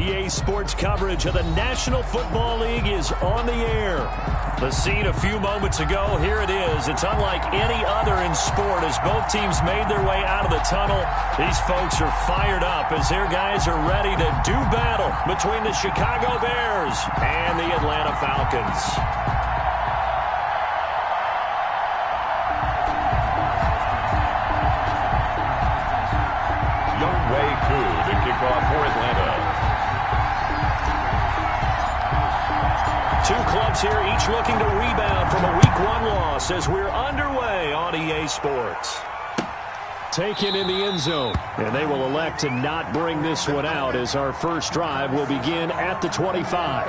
EA Sports coverage of the National Football League is on the air. The scene a few moments ago, here it is. It's unlike any other in sport as both teams made their way out of the tunnel. These folks are fired up as their guys are ready to do battle between the Chicago Bears and the Atlanta Falcons. To kick off for Atlanta. Two clubs here, each looking to rebound from a Week 1 loss as we're underway on EA Sports. Taken in the end zone, and they will elect to not bring this one out as our first drive will begin at the 25.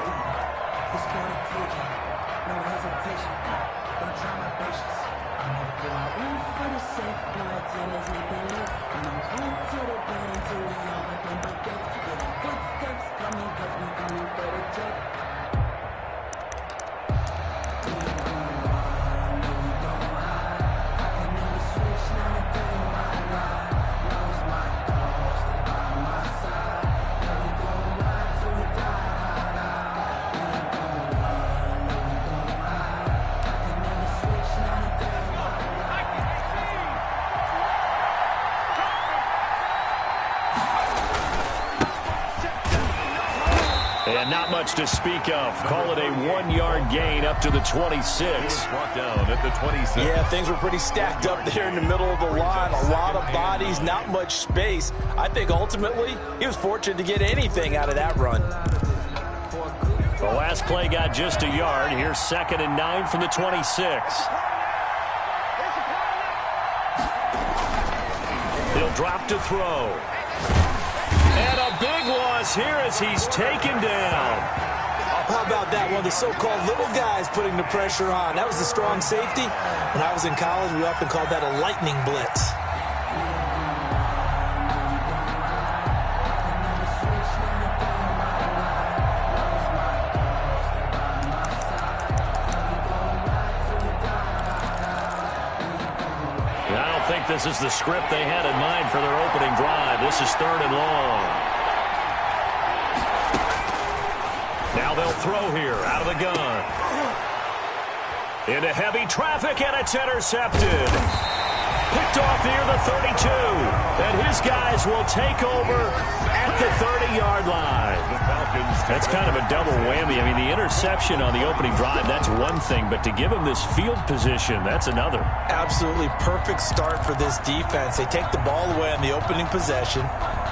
And not much to speak of. Call it a 1-yard gain up to the 26. Brought down at the 26. Yeah, things were pretty stacked up there in the middle of the line. A lot of bodies, not much space. I think ultimately he was fortunate to get anything out of that run. The last play got just a yard. Here's 2nd and 9 from the 26. He'll drop to throw. And a big loss here as he's taken down. How about that? One of the so-called little guys putting the pressure on. That was the strong safety. When I was in college, we often called that a lightning blitz. I don't think this is the script they had in mind for their opening drive. This is 3rd and long. Now they'll throw here out of the gun. Into heavy traffic, and it's intercepted. Picked off near the 32. And his guys will take over at the 30-yard line. That's kind of a double whammy. I mean, the interception on the opening drive, that's one thing. But to give him this field position, that's another. Absolutely perfect start for this defense. They take the ball away on the opening possession.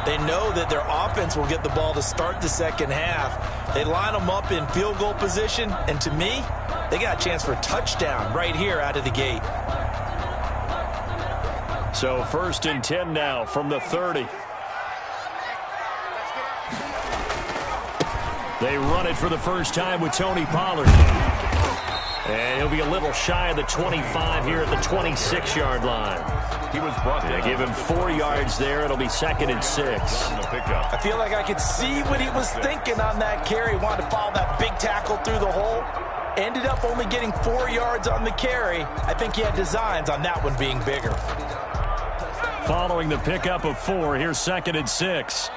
They know that their offense will get the ball to start the second half. They line them up in field goal position. And to me, they got a chance for a touchdown right here out of the gate. So 1st and 10 now from the 30. They run it for the first time with Tony Pollard. And he'll be a little shy of the 25 here at the 26-yard line. He was brought down. They give him 4 yards there. It'll be 2nd and 6. I feel like I could see what he was thinking on that carry. Wanted to follow that big tackle through the hole. Ended up only getting 4 yards on the carry. I think he had designs on that one being bigger. Following the pickup of 4, here's 2nd and 6.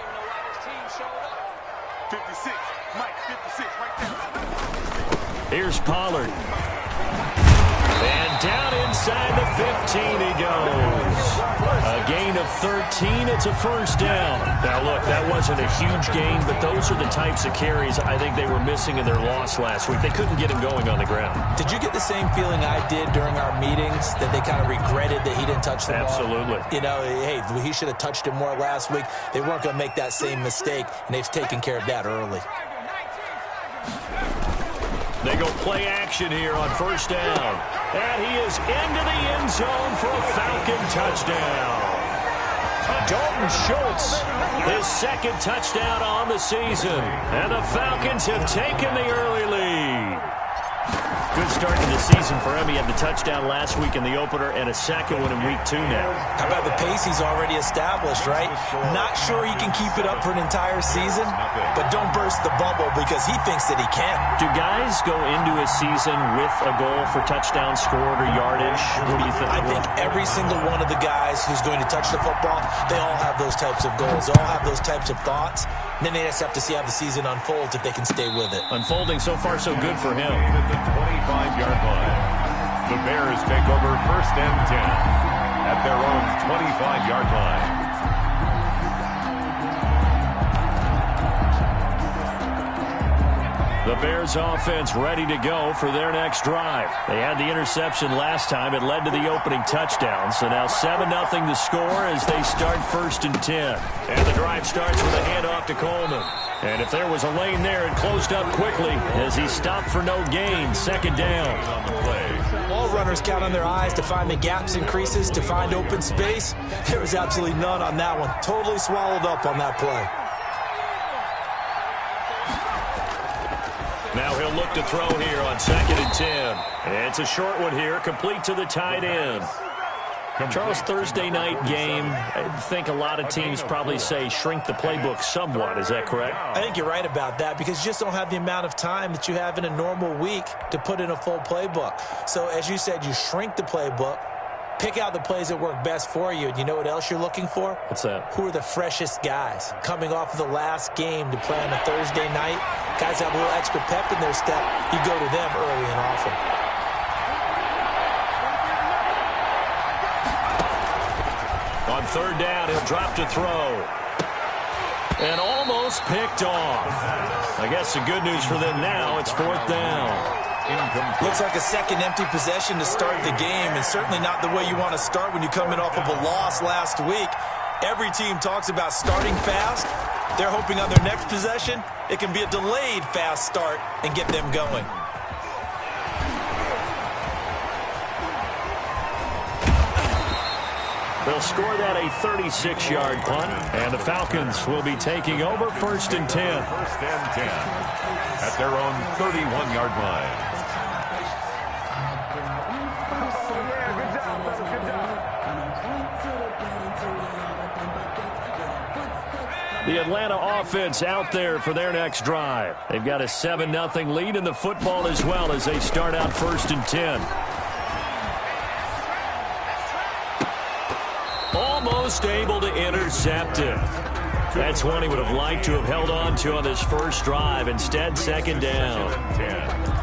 56, Mike, 56, right there. Here's Pollard. And down inside the 15 he goes. A gain of 13. It's a first down. Now, look, that wasn't a huge gain, but those are the types of carries I think they were missing in their loss last week. They couldn't get him going on the ground. Did you get the same feeling I did during our meetings, that they kind of regretted that he didn't touch the ball? Absolutely. You know, hey, he should have touched it more last week. They weren't going to make that same mistake, and they've taken care of that early. They go play action here on first down. And he is into the end zone for a Falcon touchdown. Dalton Schultz, his 2nd touchdown on the season. And the Falcons have taken the early lead. Good start to the season for him. He had the touchdown last week in the opener and a 2nd one in week 2 now. How about the pace he's already established, right? Not sure he can keep it up for an entire season, but don't burst the bubble because he thinks that he can. Do guys go into a season with a goal for touchdown scored or yardage? What do you think? I think every single one of the guys who's going to touch the football, they all have those types of goals. They all have those types of thoughts. Then they just have to see how the season unfolds if they can stay with it. Unfolding so far so good for him. At the 25-yard line. The Bears take over 1st and 10 at their own 25-yard line. The Bears offense ready to go for their next drive. They had the interception last time. It led to the opening touchdown. So now 7-0 to score as they start 1st and 10. And the drive starts with a handoff to Coleman. And if there was a lane there, it closed up quickly as he stopped for no gain. 2nd down. On the play. All runners count on their eyes to find the gaps and creases, to find open space. There was absolutely none on that one. Totally swallowed up on that play. Now he'll look to throw here on 2nd and 10. And it's a short one here, complete to the tight end. Charles, Thursday night game, I think a lot of teams probably say shrink the playbook somewhat. Is that correct? I think you're right about that because you just don't have the amount of time that you have in a normal week to put in a full playbook. So as you said, you shrink the playbook, pick out the plays that work best for you. And you know what else you're looking for? What's that? Who are the freshest guys coming off of the last game to play on a Thursday night? Guys have a little extra pep in their step. You go to them early and often. On 3rd down, he'll drop to throw. And almost picked off. I guess the good news for them now, it's 4th down. Looks like a second empty possession to start the game, and certainly not the way you want to start when you're coming off of a loss last week. Every team talks about starting fast. They're hoping on their next possession, it can be a delayed fast start and get them going. They'll score that a 36-yard punt, and the Falcons will be taking over 1st and 10. 1st and 10 at their own 31-yard line. The Atlanta offense out there for their next drive. They've got a 7-0 lead in the football as well as they start out 1st and 10. Almost able to intercept it. That's one he would have liked to have held on to on this first drive. Instead, 2nd down.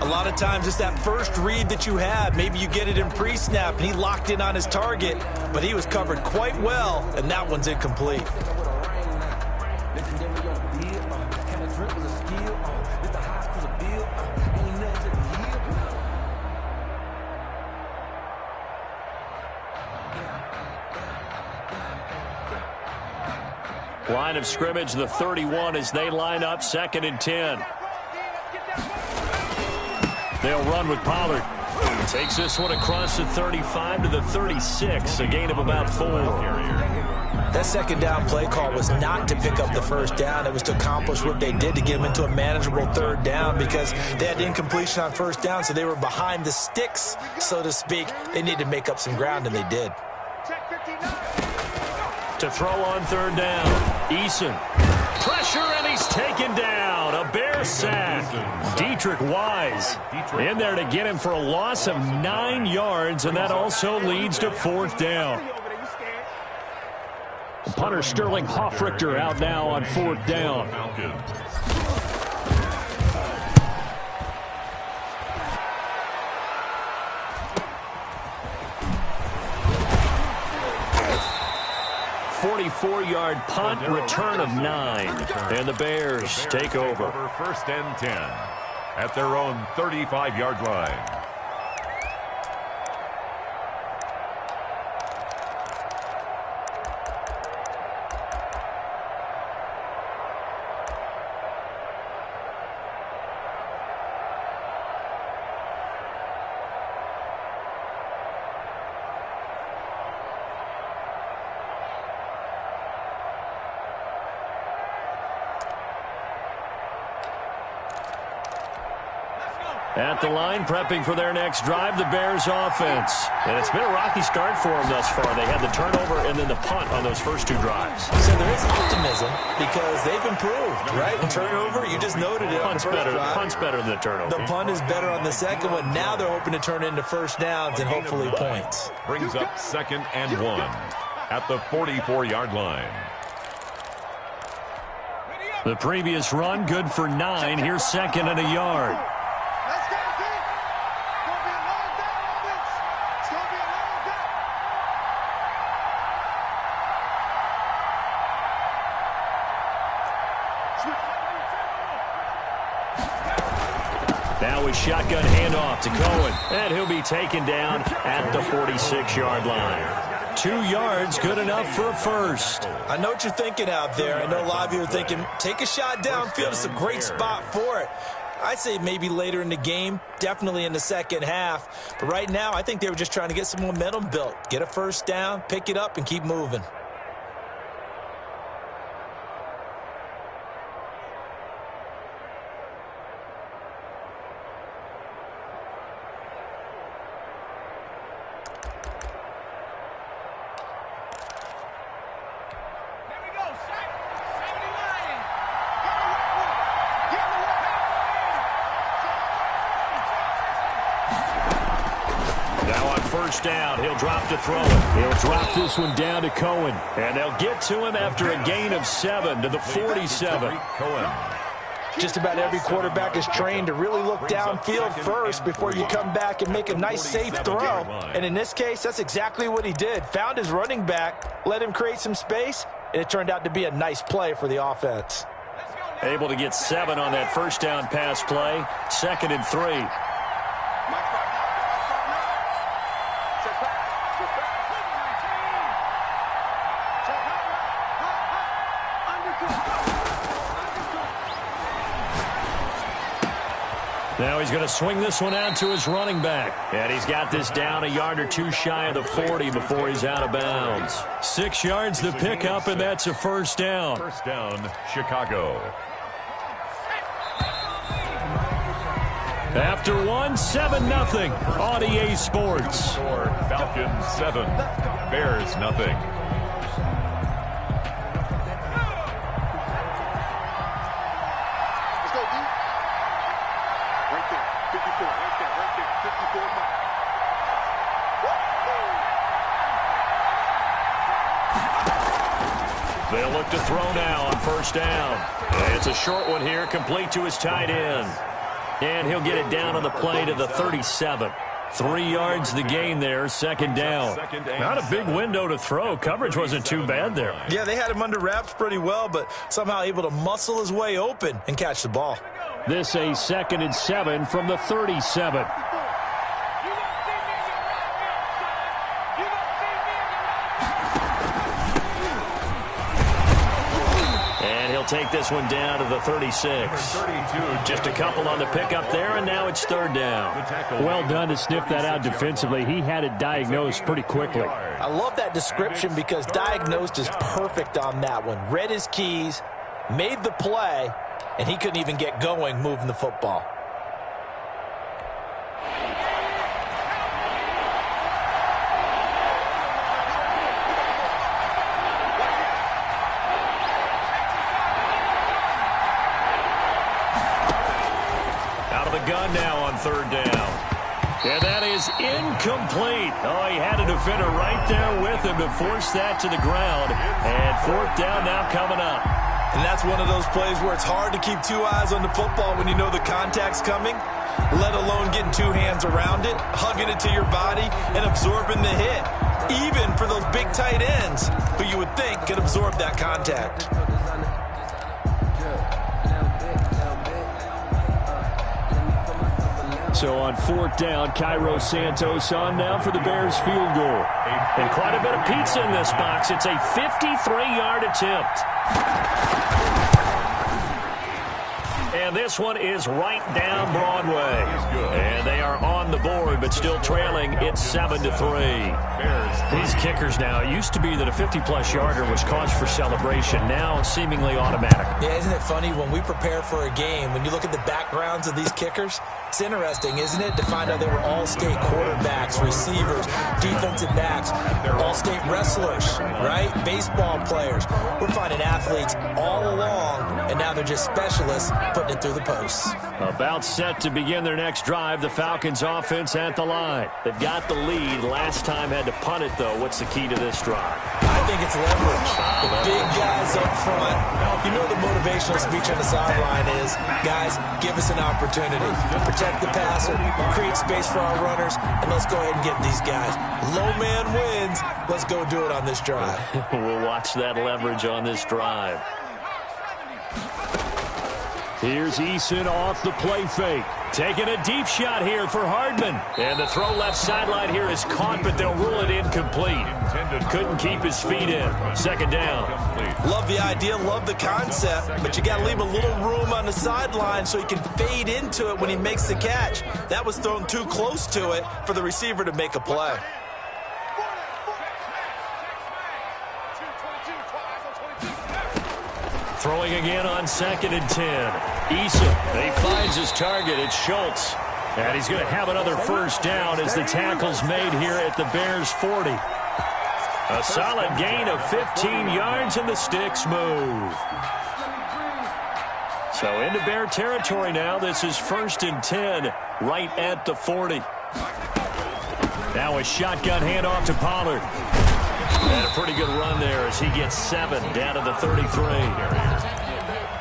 A lot of times it's that first read that you have. Maybe you get it in pre-snap and he locked in on his target, but he was covered quite well, and that one's incomplete. Line of scrimmage, the 31 as they line up 2nd and 10. They'll run with Pollard. Takes this one across the 35 to the 36, a gain of about 4. That 2nd down play call was not to pick up the 1st down. It was to accomplish what they did to get them into a manageable 3rd down because they had incompletion on 1st down, so they were behind the sticks, so to speak. They needed to make up some ground, and they did. To throw on 3rd down, Eason. Pressure, and he's taken down. A Bear sack. Dietrich Wise in there to get him for a loss of 9 yards, and that also leads to 4th down. Punter Sterling Hoffrichter out now on 4th down. 44-yard punt, return of 9. And the Bears take over. 1st and 10 at their own 35-yard line. At the line, prepping for their next drive, the Bears offense. And it's been a rocky start for them thus far. They had the turnover and then the punt on those first 2 drives. So there is optimism because they've improved, right? Turnover, you just noted it on the first drive. Punt's better than the turnover. The punt is better on the second one. Now they're hoping to turn into 1st downs and hopefully points. Brings up 2nd and 1 at the 44-yard line. The previous run, good for 9. Here's second and a yard. Now a shotgun handoff to Cohen, and he'll be taken down at the 46-yard line. 2 yards, good enough for a first. I know what you're thinking out there. I know a lot of you are thinking, take a shot downfield. It's a great spot for it. I'd say maybe later in the game, definitely in the second half. But right now, I think they were just trying to get some momentum built. Get a first down, pick it up, and keep moving. Down. He'll drop to throw it. He'll drop this one down to Cohen. And they'll get to him after a gain of 7 to the 47. Cohen. Just about every quarterback is trained to really look downfield first before you come back and make a nice, safe throw. And in this case, that's exactly what he did. Found his running back, let him create some space, and it turned out to be a nice play for the offense. Able to get 7 on that first down pass play. 2nd and 3. Now he's going to swing this one out to his running back. And he's got this down a yard or 2 shy of the 40 before he's out of bounds. 6 yards the pickup, and that's a first down. First down, Chicago. After 7-0 on EA Sports. Falcons 7, Bears nothing. They'll look to throw now on first down. And it's a short one here, complete to his tight end. And he'll get it down on the play to the 37. 3 yards the gain there, second down. Not a big window to throw. Coverage wasn't too bad there. Yeah, they had him under wraps pretty well, but somehow able to muscle his way open and catch the ball. This a 2nd and 7 from the 37. Take this one down to the 36. Just a couple on the pickup there, and now it's 3rd down. Well done to sniff that out defensively. He had it diagnosed pretty quickly. I love that description because diagnosed is perfect on that one. Read his keys, made the play, and he couldn't even get going moving the football. Gun now on 3rd down. And that is incomplete. Oh, he had a defender right there with him to force that to the ground. And 4th down now coming up. And that's one of those plays where it's hard to keep 2 eyes on the football when you know the contact's coming, let alone getting 2 hands around it, hugging it to your body, and absorbing the hit. Even for those big tight ends who you would think could absorb that contact. So on 4th down, Cairo Santos on now for the Bears field goal. And quite a bit of pizza in this box. It's a 53-yard attempt. And this one is right down Broadway. And they are on the board, but still trailing. It's 7-3. These kickers now, it used to be that a 50-plus yarder was cause for celebration. Now seemingly automatic. Yeah, isn't it funny when we prepare for a game, when you look at the backgrounds of these kickers, it's interesting, isn't it, to find out they were all-state quarterbacks, receivers, defensive backs, all-state wrestlers, right? Baseball players. We're finding athletes all along, and now they're just specialists putting getting it through the posts. About set to begin their next drive, the Falcons offense at the line. They've got the lead. Last time had to punt it, though. What's the key to this drive? I think it's leverage. The big guys up front. You know the motivational speech on the sideline is, guys, give us an opportunity to protect the passer, create space for our runners, and let's go ahead and get these guys. Low man wins. Let's go do it on this drive. We'll watch that leverage on this drive. Here's Eason off the play fake. Taking a deep shot here for Hardman. And the throw left sideline here is caught, but they'll rule it incomplete. Couldn't keep his feet in. Second down. Love the idea, love the concept, but you got to leave a little room on the sideline so he can fade into it when he makes the catch. That was thrown too close to it for the receiver to make a play. Throwing again on 2nd and 10. Eason, he finds his target. It's Schultz. And he's going to have another first down as the tackle's made here at the Bears' 40. A solid gain of 15 yards, and the sticks move. So into Bear territory now. This is 1st and 10 right at the 40. Now a shotgun handoff to Pollard. And a pretty good run there as he gets 7 down to the 33.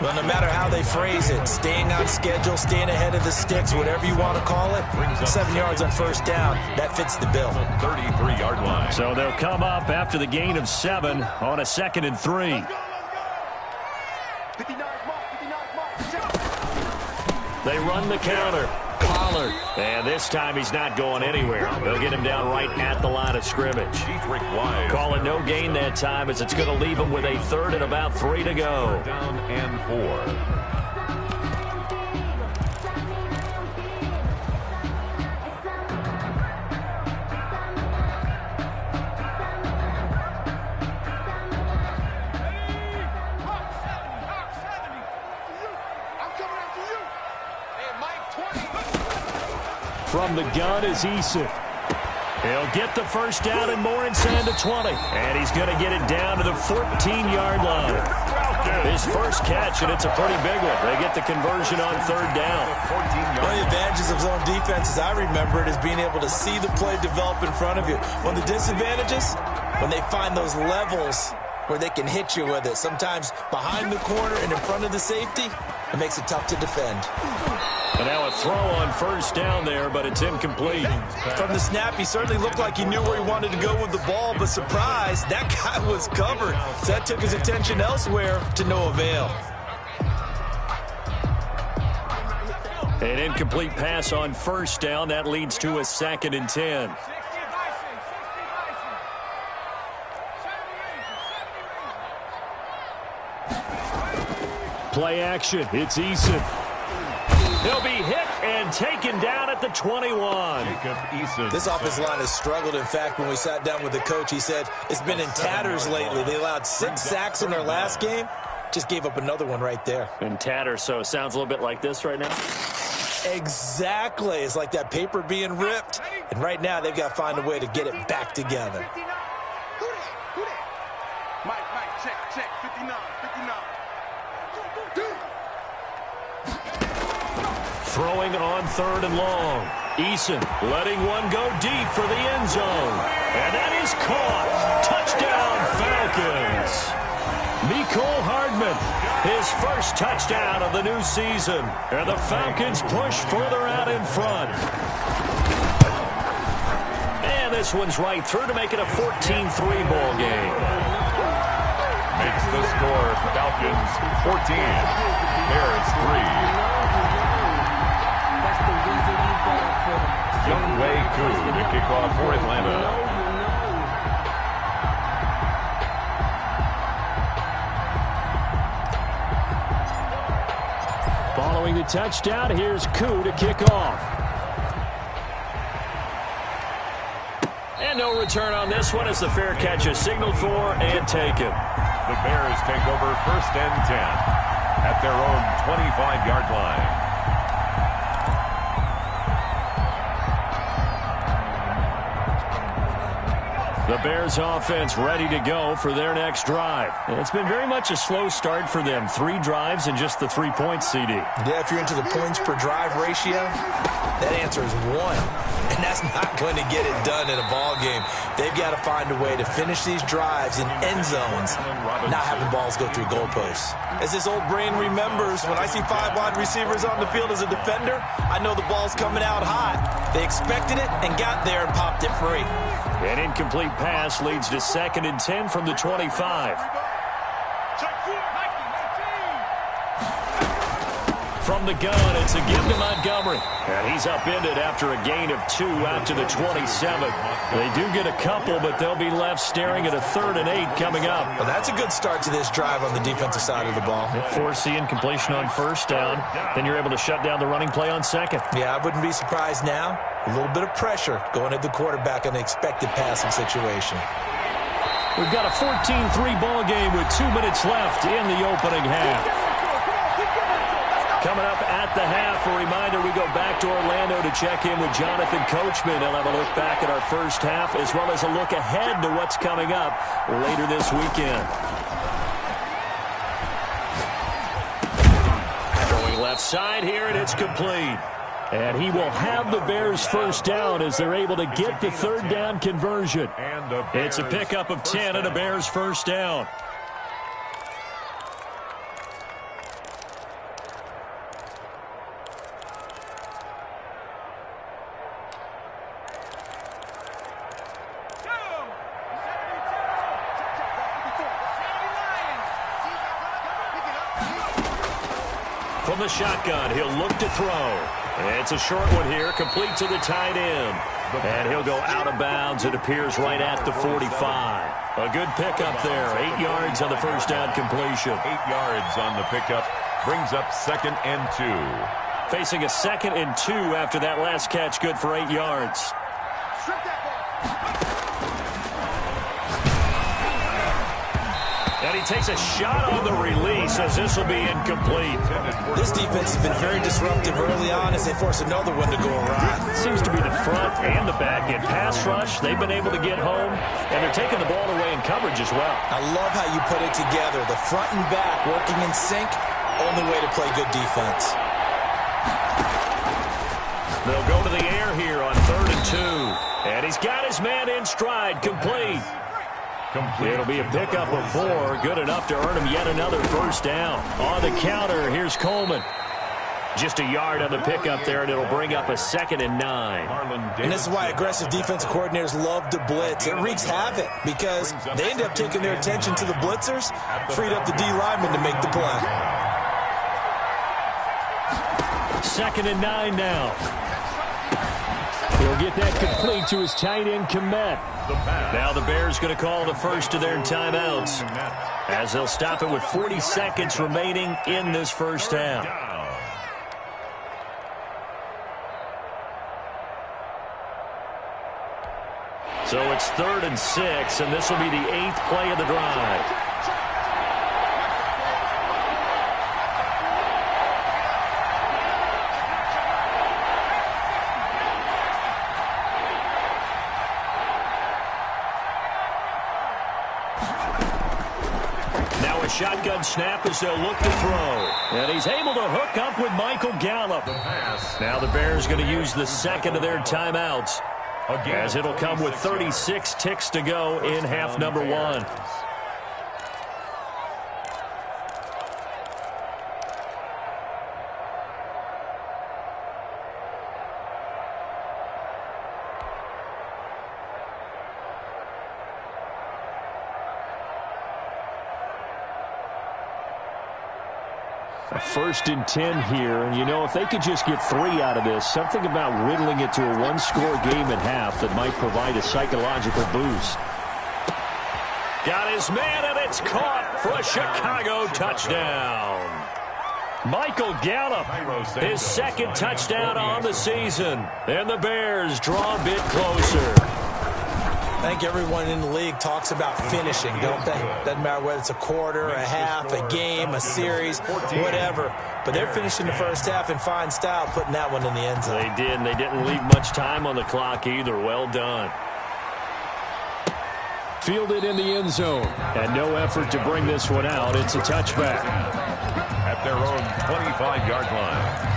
Well, no matter how they phrase it, staying on schedule, staying ahead of the sticks, whatever you want to call it, 7 yards on first down, that fits the bill. 33-yard line. So they'll come up after the gain of 7 on a 2nd and 3. They run the counter. Pollard. And this time he's not going anywhere. They'll get him down right at the line of scrimmage. Call it no gain that time as it's going to leave him with a 3rd and about 3 to go. Down and 4. From the gun is Eason. He'll get the first down and more inside the 20. And he's going to get it down to the 14-yard line. His first catch, and it's a pretty big one. They get the conversion on 3rd down. One of the advantages of zone defense, as I remember it, is being able to see the play develop in front of you. One of the disadvantages, when they find those levels where they can hit you with it, sometimes behind the corner and in front of the safety, it makes it tough to defend. And now a throw on first down there, but it's incomplete. From the snap, he certainly looked like he knew where he wanted to go with the ball, but surprise, that guy was covered. So that took his attention elsewhere to no avail. An incomplete pass on first down. That leads to a 2nd and 10. Play action. It's Eason. He'll be hit and taken down at the 21. This offensive line has struggled. In fact, when we sat down with the coach, he said it's been in tatters lately. They allowed 6 sacks in their last game. Just gave up another one right there. In tatters, so it sounds a little bit like this right now? Exactly. It's like that paper being ripped. And right now, they've got to find a way to get it back together. Mike, check, 59. Throwing on 3rd and long. Eason letting one go deep for the end zone. And that is caught. Touchdown, Falcons. Mecole Hardman, his first touchdown of the new season. And the Falcons push further out in front. And this one's right through to make it a 14-3 ball game. Makes the score Falcons 14, Bears 3. Young Wei Koo to kick off for Atlanta. Following the touchdown, here's Koo to kick off. And no return on this one as the fair catch is signaled for and taken. The Bears take over 1st and 10 at their own 25-yard line. The Bears offense ready to go for their next drive. It's been very much a slow start for them. 3 drives and just the 3 points, CD. Yeah, if you're into the points per drive ratio, that answer is 1. And that's not going to get it done in a ball game. They've got to find a way to finish these drives in end zones, not having balls go through goalposts. As this old brain remembers, when I see 5 wide receivers on the field as a defender, I know the ball's coming out hot. They expected it and got there and popped it free. An incomplete pass leads to 2nd and 10 from the 25. From the gun, it's a give to Montgomery. And he's upended after a gain of 2 out to the 27. They do get a couple, but they'll be left staring at a 3rd and 8 coming up. Well, that's a good start to this drive on the defensive side of the ball. Force the incompletion on 1st down. Then you're able to shut down the running play on 2nd. Yeah, I wouldn't be surprised now. A little bit of pressure going at the quarterback in an expected passing situation. We've got a 14-3 ball game with 2 minutes left in the opening half. Coming up at the half, a reminder, we go back to Orlando to check in with Jonathan Coachman. He'll have a look back at our first half as well as a look ahead to what's coming up later this weekend. Going left side here, and it's complete. And he will have the Bears' 1st down as they're able to get the 3rd down conversion. It's a pickup of 10 and a Bears' 1st down. From the shotgun, he'll look to throw. It's a short one here, complete to the tight end. And he'll go out of bounds. It appears right at the 45. A good pickup there. 8 yards on the 1st down completion. 8 yards on the pickup. Brings up 2nd and 2. Facing a 2nd and 2 after that last catch, good for 8 yards. And he takes a shot on the release as this will be incomplete. This defense has been very disruptive early on as they force another one to go awry. Seems to be the front and the back. In pass rush, they've been able to get home, and they're taking the ball away in coverage as well. I love how you put it together. The front and back working in sync, only way to play good defense. They'll go to the air here on 3rd and 2. And he's got his man in stride, complete. It'll be a pickup of 4, good enough to earn him yet another 1st down. On the counter, here's Coleman. Just a yard on the pickup there, and it'll bring up a 2nd and 9. And this is why aggressive defensive coordinators love to blitz. It wreaks havoc because they end up taking their attention to the blitzers, freed up the D lineman to make the play. 2nd and 9 now. He'll get that complete to his tight end, Komet. Now the Bears going to call the first of their timeouts as they'll stop it with 40 seconds remaining in this 1st half. So it's 3rd and 6, and this will be the 8th play of the drive. Shotgun snap as they'll look to throw. And he's able to hook up with Michael Gallup. Now the Bears going to use the 2nd of their timeouts as it'll come with 36 ticks to go in half number 1. A 1st and 10 here, and you know, if they could just get 3 out of this, something about whittling it to a 1-score game at half that might provide a psychological boost. Got his man, and it's caught for a Chicago touchdown. Michael Gallup, his 2nd touchdown on the season, and the Bears draw a bit closer. I think everyone in the league talks about finishing, don't they? Doesn't matter whether it's a quarter, a half, a game, a series, whatever. But they're finishing the 1st half in fine style, putting that one in the end zone. They did, and they didn't leave much time on the clock either. Well done. fielded in the end zone. And no effort to bring this one out. It's a touchback. At their own 25-yard line.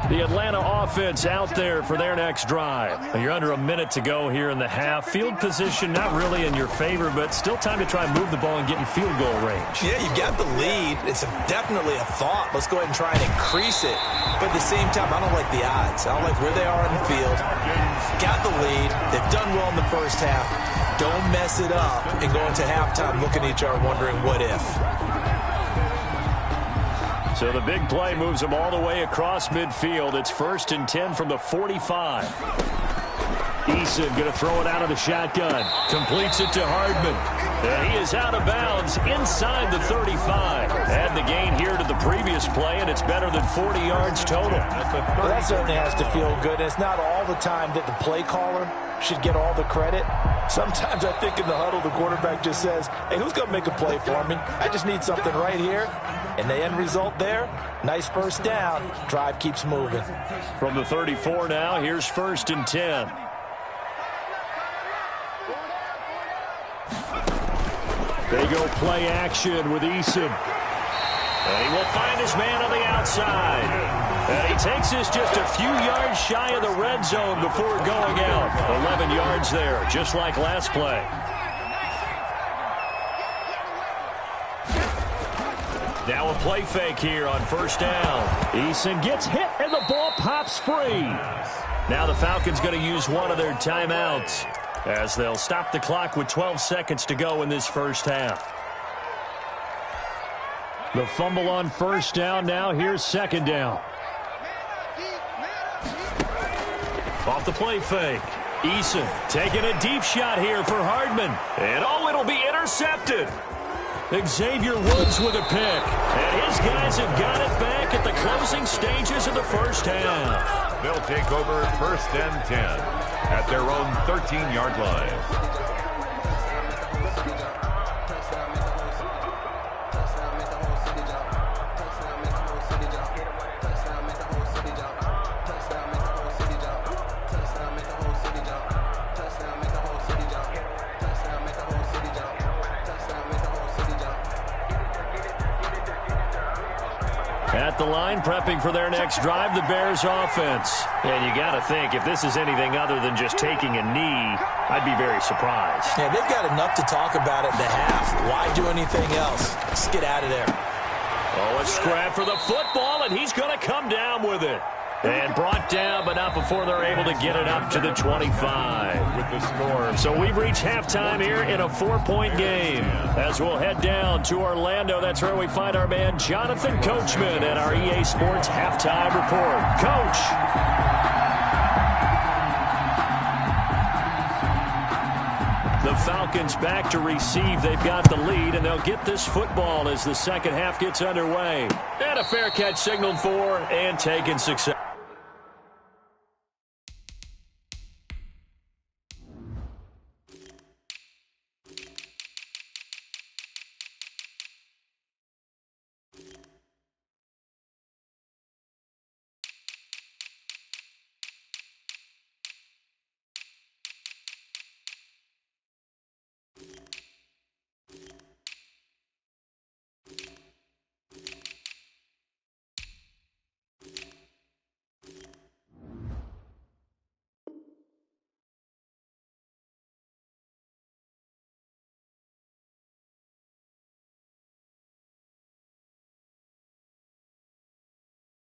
The Atlanta offense out there for their next drive. You're under a minute to go here in the half. Field position not really in your favor, but still time to try and move the ball and get in field goal range. Yeah, you got the lead. It's definitely a thought. Let's go ahead and try and increase it. But at the same time, I don't like the odds. I don't like where they are on the field. Got the lead. They've done well in the first half. Don't mess it up and go into halftime looking at each other wondering what if. So the big play moves them all the way across midfield. It's 1st and 10 from the 45. Eason going to throw it out of the shotgun. Completes it to Hardman. And he is out of bounds inside the 35. Add the gain here to the previous play, and it's better than 40 yards total. Well, that certainly has to feel good. It's not all the time that the play caller should get all the credit. Sometimes I think in the huddle, the quarterback just says, hey, who's going to make a play for me? I just need something right here. And the end result there, nice first down. Drive keeps moving. From the 34 now, here's 1st and 10. They go play action with Eason. And he will find his man on the outside. And he takes this just a few yards shy of the red zone before going out. 11 yards there, just like last play. Now a play fake here on 1st down. Eason gets hit, and the ball pops free. Now the Falcons going to use one of their timeouts as they'll stop the clock with 12 seconds to go in this first half. The fumble on 1st down. Now here's 2nd down. Off the play fake. Eason taking a deep shot here for Hardman. And it'll be intercepted. Xavier Woods with a pick. And his guys have got it back at the closing stages of the first half. They'll take over 1st and 10 at their own 13-yard line. At the line, prepping for their next drive, the Bears offense. And you got to think, if this is anything other than just taking a knee, I'd be very surprised. Yeah, they've got enough to talk about at the half. Why do anything else? Let's get out of there. Oh, a scrap for the football, and he's going to come down with it. And brought down, but not before they're able to get it up to the 25 with the score. So we've reached halftime here in a 4-point game. As we'll head down to Orlando, that's where we find our man Jonathan Coachman at our EA Sports Halftime Report. Coach. The Falcons back to receive. They've got the lead, and they'll get this football as the second half gets underway. And a fair catch signaled for and taken success.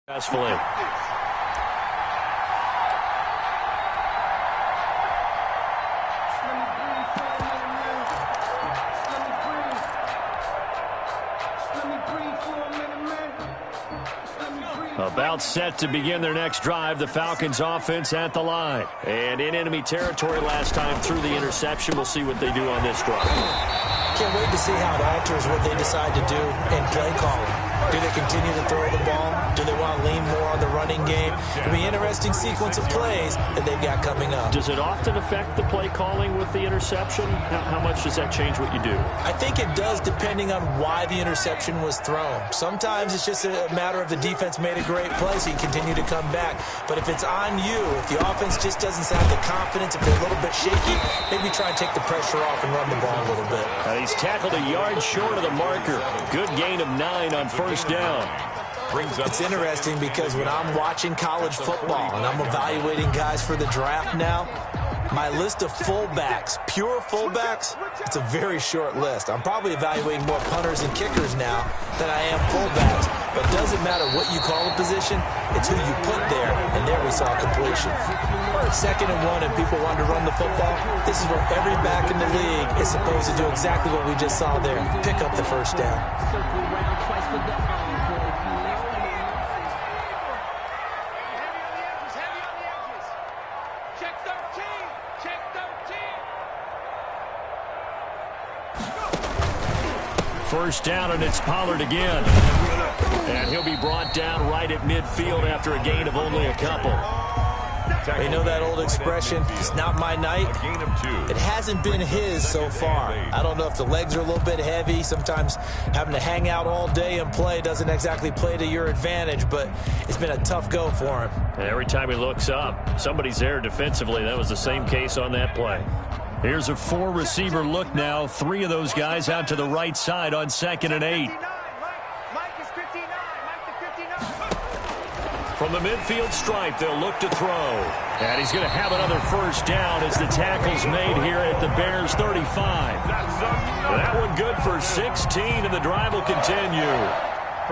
Successfully. About set to begin their next drive, the Falcons offense at the line. And in enemy territory last time through the interception. We'll see what they do on this drive. Can't wait to see how it alters what they decide to do in play calling. Do they continue to throw the ball? Do they want to lean more on the run running game. It'll be an interesting sequence of plays that they've got coming up. Does it often affect the play calling with the interception? How much does that change what you do? I think it does, depending on why the interception was thrown. Sometimes it's just a matter of the defense made a great play, so you continue to come back. But if it's on you, if the offense just doesn't have the confidence, if they're a little bit shaky, maybe try and take the pressure off and run the ball a little bit. He's tackled a yard short of the marker. Good gain of 9 on first down. It's interesting because when I'm watching college football and I'm evaluating guys for the draft now, my list of fullbacks, pure fullbacks, it's a very short list. I'm probably evaluating more punters and kickers now than I am fullbacks. But it doesn't matter what you call a position, it's who you put there, and there we saw completion. 2nd and 1 and people want to run the football. This is where every back in the league is supposed to do exactly what we just saw there, pick up the first down. First down, and it's Pollard again. And he'll be brought down right at midfield after a gain of only a couple. You know that old expression, it's not my night? It hasn't been his so far. I don't know if the legs are a little bit heavy. Sometimes having to hang out all day and play doesn't exactly play to your advantage, but it's been a tough go for him. And every time he looks up, somebody's there defensively. That was the same case on that play. Here's a 4-receiver look now. 3 of those guys out to the right side on 2nd and 8. From the midfield stripe, they'll look to throw. And he's going to have another first down as the tackle's made here at the Bears 35. That one good for 16, and the drive will continue.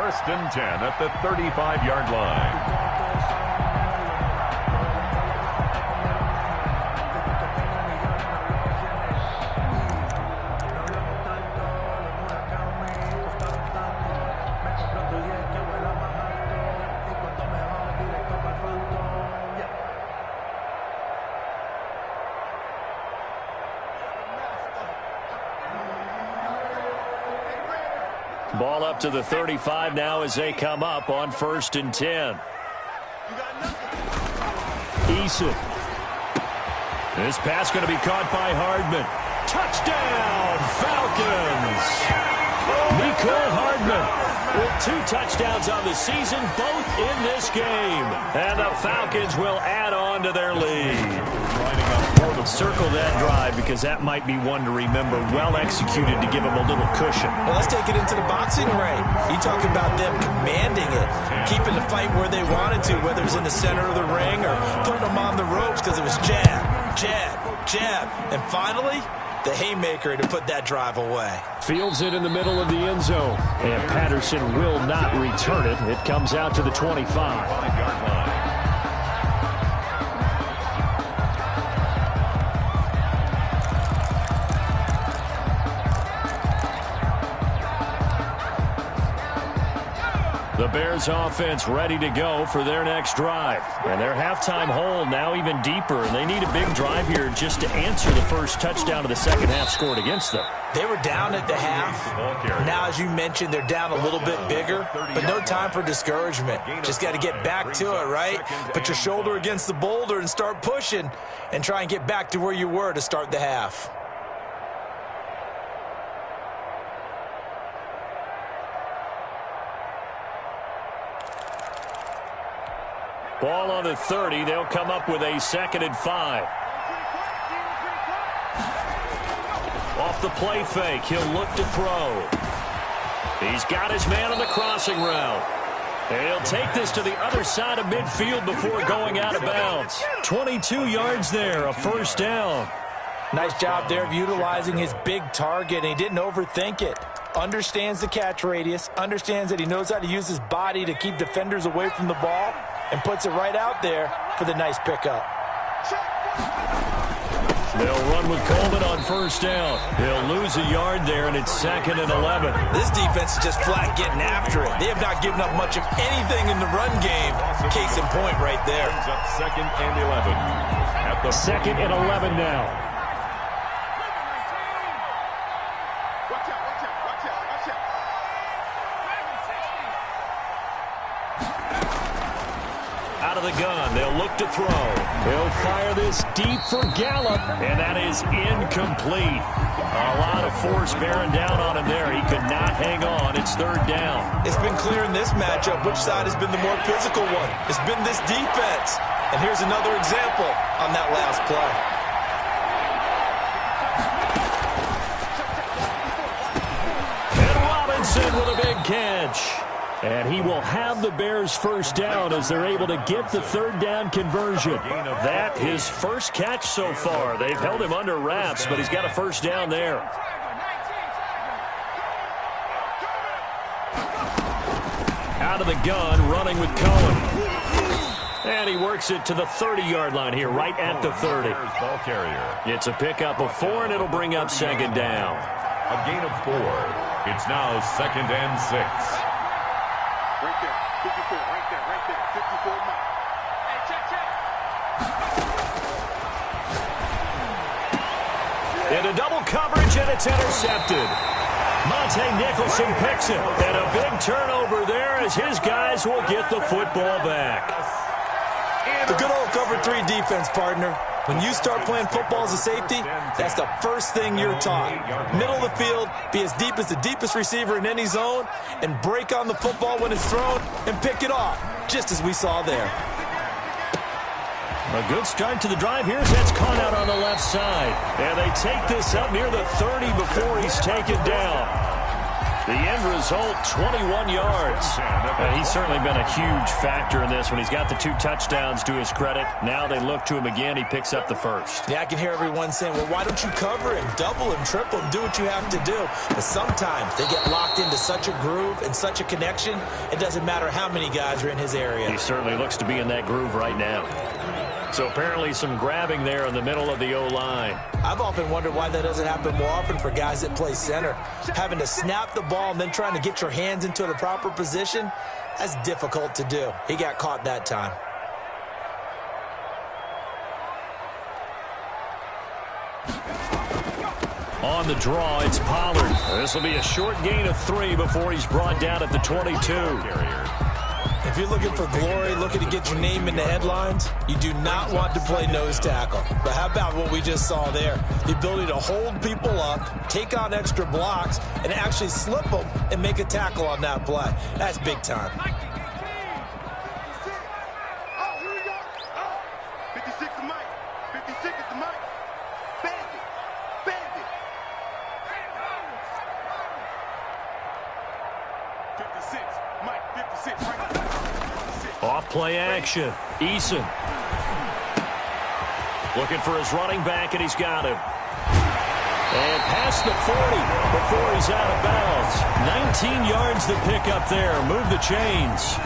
1st and 10 at the 35-yard line. Ball up to the 35 now as they come up on 1st and 10. Eason. This pass going to be caught by Hardman. Touchdown, Falcons! Mecole Hardman with 2 touchdowns on the season, both in this game. And the Falcons will add on to their lead. Circle that drive because that might be one to remember. Well executed to give them a little cushion. Well, let's take it into the boxing ring. You talk about them commanding it, keeping the fight where they wanted to, whether it's in the center of the ring or putting them on the ropes because it was jab, jab, jab. And finally, the haymaker to put that drive away. Fields it in the middle of the end zone. And Patterson will not return it. It comes out to the 25-yard line. The Bears offense ready to go for their next drive. And their halftime hole now even deeper. And they need a big drive here just to answer the first touchdown of the second half scored against them. They were down at the half. Now, as you mentioned, they're down a little bit bigger. But no time for discouragement. Just got to get back to it, right? Put your shoulder against the boulder and start pushing. And try and get back to where you were to start the half. Ball on the 30. They'll come up with a 2nd and 5. Off the play fake. He'll look to throw. He's got his man on the crossing route. And he'll take this to the other side of midfield before going out of bounds. 22 yards there, a first down. Nice job there of utilizing his big target, and he didn't overthink it. Understands the catch radius, understands that he knows how to use his body to keep defenders away from the ball, and puts it right out there for the nice pickup. They'll run with Coleman on first down. He'll lose a yard there, and it's 2nd and 11. This defense is just flat getting after it. They have not given up much of anything in the run game. Case in point right there. 2nd and 11. At the 2nd and 11 now. of the gun. They'll look to throw. He'll fire this deep for Gallup, and that is incomplete. A lot of force bearing down on him there. He could not hang on. It's third down. It's been clear in this matchup which side has been the more physical one. It's been this defense. And here's another example on that last play. And Robinson with a big catch. And he will have the Bears first down as they're able to get the third down conversion. That his first catch so far. They've held him under wraps, but he's got a first down there. Out of the gun, running with Cohen. And he works it to the 30-yard line here, right at the 30. Ball carrier. It's a pickup of 4, and it'll bring up second down. A gain of 4. It's now 2nd and 6. Right there, 54, right there, 54 Mike. Hey, check. Into double coverage, and it's intercepted. Monte Nicholson picks it, and a big turnover there as his guys will get the football back. The good old cover 3 defense, partner. When you start playing football as a safety, that's the first thing you're taught. Middle of the field, be as deep as the deepest receiver in any zone, and break on the football when it's thrown and pick it off, just as we saw there. A good start to the drive. Here's that's caught out on the left side. And they take this up near the 30 before he's taken down. The end result, 21 yards. And he's certainly been a huge factor in this when he's got the 2 touchdowns to his credit. Now they look to him again. He picks up the first. Yeah, I can hear everyone saying, well, why don't you cover him, double him, triple him, do what you have to do. But sometimes they get locked into such a groove and such a connection, it doesn't matter how many guys are in his area. He certainly looks to be in that groove right now. So apparently some grabbing there in the middle of the O-line. I've often wondered why that doesn't happen more often for guys that play center. Having to snap the ball and then trying to get your hands into the proper position, that's difficult to do. He got caught that time. On the draw, it's Pollard. This will be a short gain of 3 before he's brought down at the 22. If you're looking for glory, looking to get your name in the headlines, you do not want to play nose tackle. But how about what we just saw there? The ability to hold people up, take on extra blocks, and actually slip them and make a tackle on that play. That's big time. 56 to Mike. 56 to Mike. Bandit. Bandit. 56. Mike, 56. Right. Off play action. Eason. Looking for his running back, and he's got him. And past the 40 before he's out of bounds. 19 yards to pick up there. Move the chains.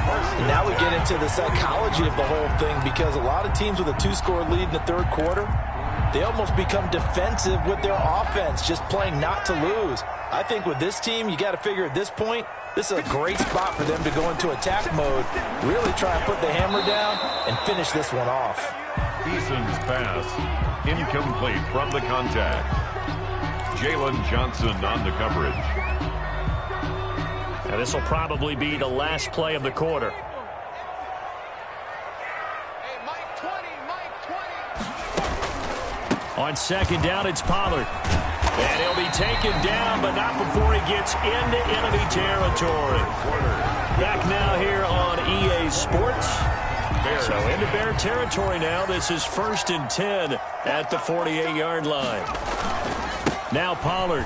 Now we get into the psychology of the whole thing, because a lot of teams with a 2-score lead in the third quarter, they almost become defensive with their offense, just playing not to lose. I think with this team, you got to figure at this point, this is a great spot for them to go into attack mode, really try and put the hammer down and finish this one off. Eason's pass, incomplete from the contact. Jalen Johnson on the coverage. Now this will probably be the last play of the quarter. Hey, Mike 20, Mike 20. On second down, it's Pollard. And he'll be taken down, but not before he gets into enemy territory. Back now here on EA Sports. So into Bear territory now. This is 1st and 10 at the 48-yard line. Now Pollard.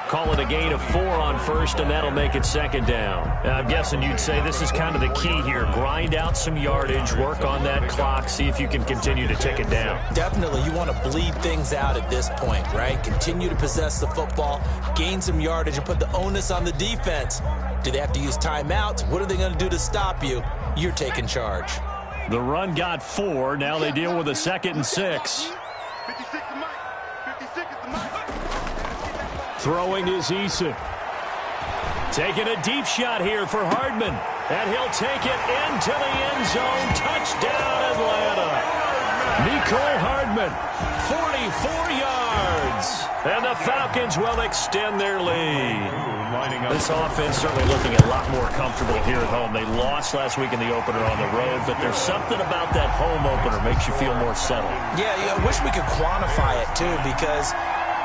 Call it a gain of 4 on first, and that'll make it second down. I'm guessing you'd say this is kind of the key here. Grind out some yardage, work on that clock, see if you can continue to tick it down. Definitely, you want to bleed things out at this point, right? Continue to possess the football, gain some yardage, and put the onus on the defense. Do they have to use timeouts? What are they going to do to stop you? You're taking charge. The run got 4. Now they deal with a 2nd and 6. 56 to Mike. 56 to Mike. Throwing is Eason. Taking a deep shot here for Hardman. And he'll take it into the end zone. Touchdown, Atlanta. Mecole Hardman movement. 44 yards. And the Falcons will extend their lead. This offense certainly looking a lot more comfortable here at home. They lost last week in the opener on the road, but there's something about that home opener makes you feel more settled. Yeah, I wish we could quantify it, too, because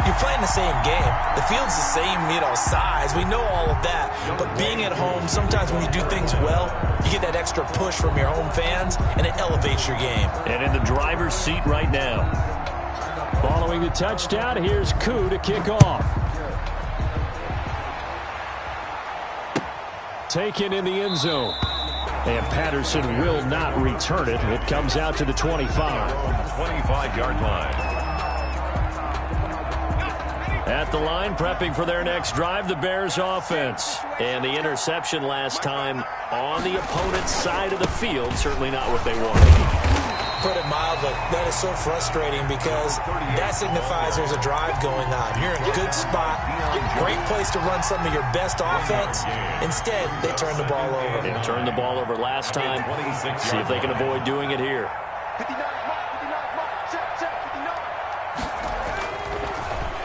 you're playing the same game. The field's the same, size. We know all of that. But being at home, sometimes when you do things well, you get that extra push from your home fans, and it elevates your game. And in the driver's seat right now. Following the touchdown, here's Koo to kick off. Taken in the end zone. And Patterson will not return it. It comes out to the 25. 25-yard line. At the line, prepping for their next drive, the Bears offense. And the interception last time on the opponent's side of the field, certainly not what they wanted. Put it mildly, that is so frustrating because that signifies there's a drive going on. You're in a good spot, great place to run some of your best offense. Instead, they turn the ball over. They turned the ball over last time. See if they can avoid doing it here.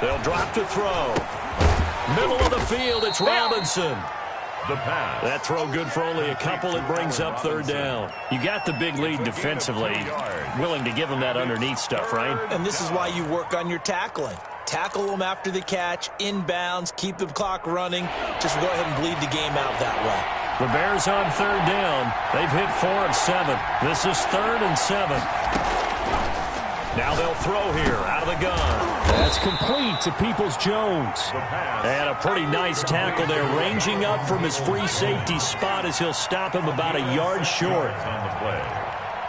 They'll drop to throw. Middle of the field, it's Robinson. The pass. That throw good for only a couple. It brings up third down. You got the big lead defensively. Willing to give them that underneath stuff, right? And this is why you work on your tackling. Tackle them after the catch, inbounds, keep the clock running. Just go ahead and bleed the game out that way. The Bears on third down. They've hit 4 of 7. This is 3rd and 7. Now they'll throw here out of the gun. That's complete to Peoples-Jones. And a pretty nice tackle there, ranging up from his free safety spot as he'll stop him about a yard short. On the play.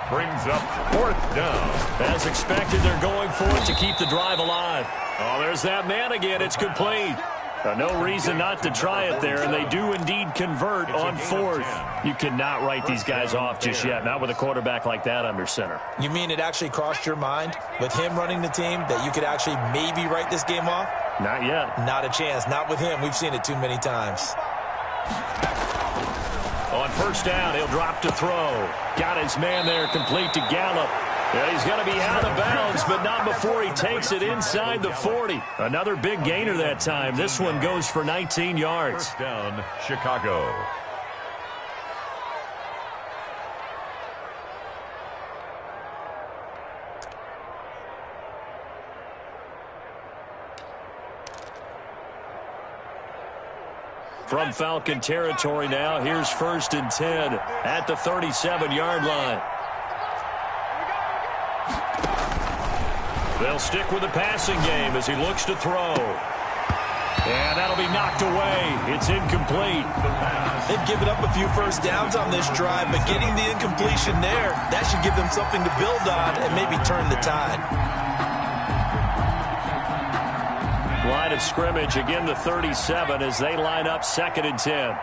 Brings up 4th down. As expected, they're going for it to keep the drive alive. Oh, there's that man again. It's complete. No reason not to try it there, and they do indeed convert on 4th. You cannot write these guys off just yet, not with a quarterback like that under center. You mean it actually crossed your mind with him running the team that you could actually maybe write this game off? Not yet. Not a chance. Not with him. We've seen it too many times. On first down, he'll drop to throw. Got his man there, complete to Gallup. Yeah, he's going to be out of bounds, but not before he takes it inside the 40. Another big gainer that time. This one goes for 19 yards. First down, Chicago. From Falcon territory now, here's 1st and 10 at the 37-yard line. They'll stick with the passing game as he looks to throw. And that'll be knocked away. It's incomplete. They've given up a few first downs on this drive, but getting the incompletion there, that should give them something to build on and maybe turn the tide. Line of scrimmage, again the 37 as they line up 2nd and 10.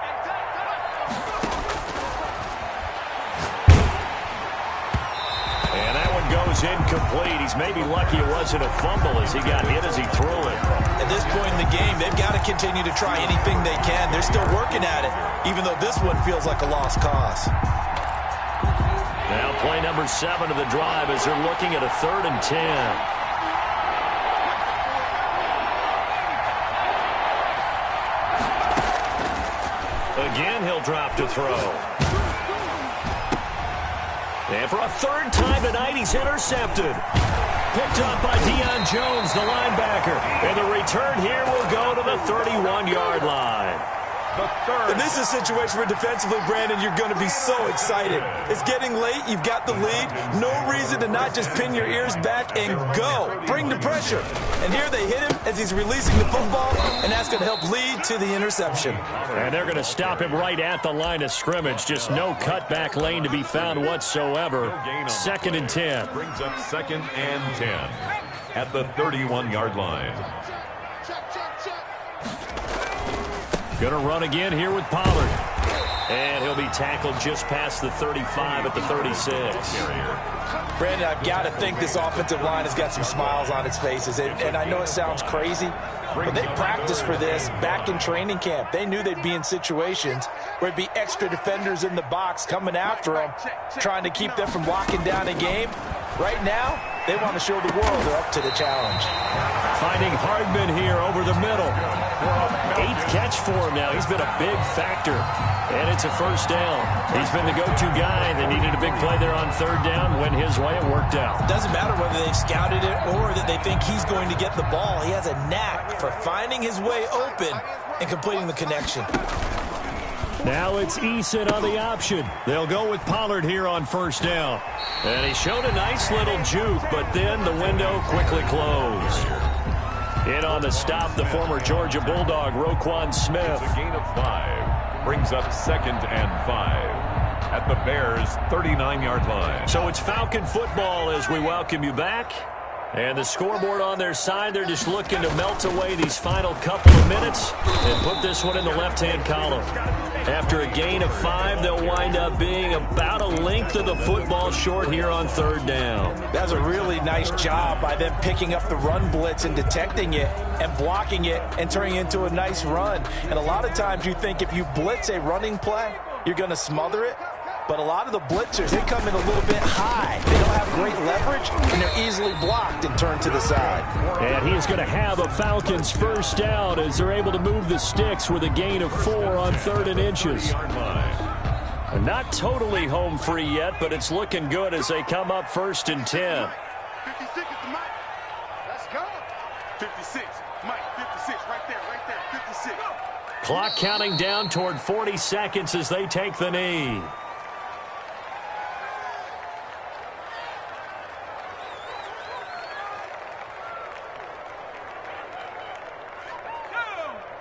Goes incomplete. He's maybe lucky it wasn't a fumble as he got hit as he threw it. At this point in the game, they've got to continue to try anything they can. They're still working at it, even though this one feels like a lost cause. Now play number 7 of the drive as they're looking at a 3rd and 10. Again, he'll drop to throw. And for a 3rd time tonight, he's intercepted. Picked up by Deion Jones, the linebacker. And the return here will go to the 31-yard line. And this is a situation where defensively, Brandon, you're going to be so excited. It's getting late. You've got the lead. No reason to not just pin your ears back and go. Bring the pressure. And here they hit him as he's releasing the football, and that's going to help lead to the interception. And they're going to stop him right at the line of scrimmage. Just no cutback lane to be found whatsoever. 2nd and 10. Brings up 2nd and 10 at the 31-yard line. Going to run again here with Pollard. And he'll be tackled just past the 35 at the 36. Brandon, I've got to think this offensive line has got some smiles on its faces. And I know it sounds crazy, but they practiced for this back in training camp. They knew they'd be in situations where it'd be extra defenders in the box coming after them, trying to keep them from locking down a game. Right now, They want to show the world they're up to the challenge. Finding Hardman here over the middle. 8th catch for him now. He's been a big factor. And it's a first down. He's been the go-to guy. They needed a big play there on 3rd down. Went his way. It worked out. It doesn't matter whether they've scouted it or that they think he's going to get the ball. He has a knack for finding his way open and completing the connection. Now it's Eason on the option. They'll go with Pollard here on 1st down. And he showed a nice little juke, but then the window quickly closed. In on the stop, the former Georgia Bulldog, Roquan Smith. A gain of 5 brings up 2nd and 5 at the Bears' 39-yard line. So it's Falcon football as we welcome you back. And the scoreboard on their side, they're just looking to melt away these final couple of minutes and put this one in the left-hand column. After a gain of 5, they'll wind up being about a length of the football short here on 3rd down. That's a really nice job by them picking up the run blitz and detecting it and blocking it and turning it into a nice run. And a lot of times you think if you blitz a running play, you're going to smother it. But a lot of the blitzers, they come in a little bit high. They don't have great leverage, and they're easily blocked and turned to the side. And he's going to have a Falcons 1st down as they're able to move the sticks with a gain of 4 on 3rd and inches. Not totally home free yet, but it's looking good as they come up 1st and 10. 56 is the mic. Let's go. 56. Mike, 56. Right there. 56. Clock counting down toward 40 seconds as they take the knee.